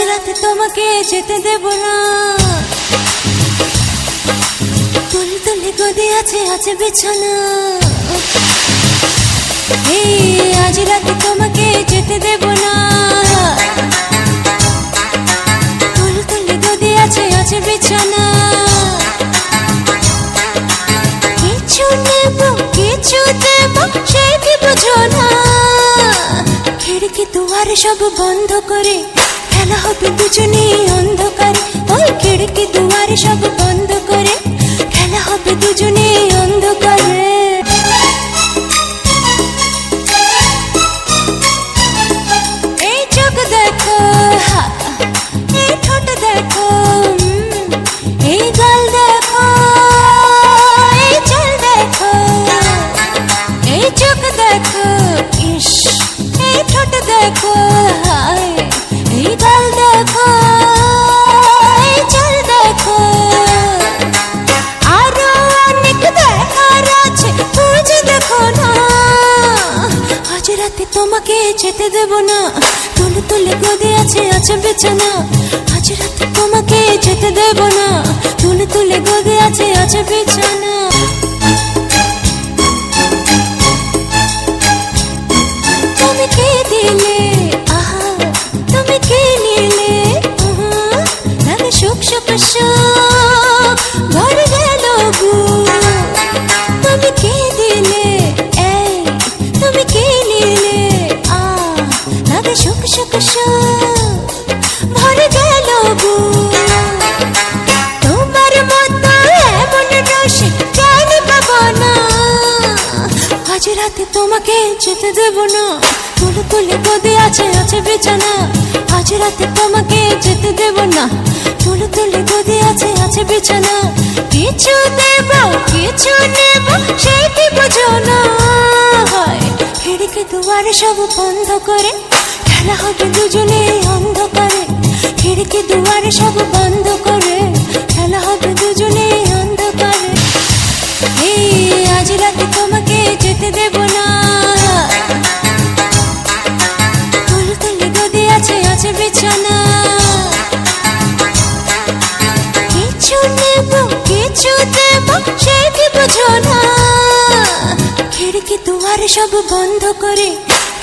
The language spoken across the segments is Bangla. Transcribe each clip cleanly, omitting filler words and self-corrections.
রাতে তোমাকে যেতে দেব না। তুলে তুলে গদি আছে আছে বিছানা। এই আজ রাতে তোমাকে যেতে দেব না। তুলে তুলে গদি আছে আছে বিছানা। কিছু নেব কিছু দেব সে কি বুঝো না। খিড়কি দুয়ারে সব বন্ধ করে খেলা হবে দুজনেই অন্ধকারে। ওই খিড়কি দুয়ারে সব বন্ধ করে খেলা হবে দুজনেই অন্ধকারে। এই চোখ দেখো, এই ঠোঁট দেখো, এই গাল দেখো, এই চোখ দেখো, এই চোখ দেখো, ইস এই ঠোঁট দেখো, এই গাল দেখো, এই চোখ দেখো। আরো অনেক দেখার আছে বুঝে দেখো না। আজ রাতে তোমাকে যেতে দেব না। তুলে তুলে গদি আছে আছে বিছানা। আজ রাতে তোমাকে যেতে দেব না। তুলে তুলে গদি আছে আছে বিছানা। তুমি কে দিলে আহা, তুমি কে নিলে লাগে সুখ সুখ সুখ ভরে গেল বুক। তুমি কে দিলে এই, তুমি কে নিলে লাগে সুখ সুখ সুখ ভরে গেল বুক। তোমার মতো এমন রসে জানি পাবো না। আজ রাতে তোমাকে যেতে দেব না। তুলে তুলে গদি আছে আছে বিছানা। আজ রাতে তোমাকে যেতে দেব না। তুলে তুলে গদি আছে আছে বিছানা। কিছু দেব কিছু নেব সে কি বুঝো না। খিড়কি দুয়ারে সব বন্ধ করে খেলা হবে দুজনে অন্ধকারে। খিড়কি দুয়ারে সব বন্ধ করে খেলা হবে দুজনে অন্ধকারে। এই আজ রাতে তোমাকে যেতে দেব না। তুলে তুলে গদি আছে আছে বিছানা। কিছু নেব কিছু দেব সে কি বুঝো না। খিড়কি দুয়ারে সব বন্ধ করে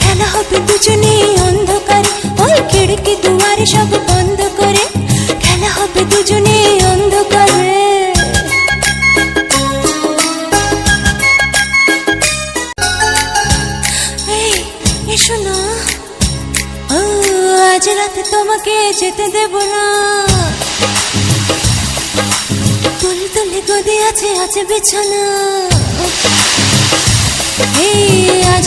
খেলা হবে দুজনেই অন্ধকারে। ওই খিড়কি দুয়ারে সব বন্ধ করে খেলা হবে দুজনেই অন্ধকারে। এসো না, ও আজ রাতে তোমাকে যেতে দেব না। তুলে তুলে গদি আছে আছে বিছানা। এই আজ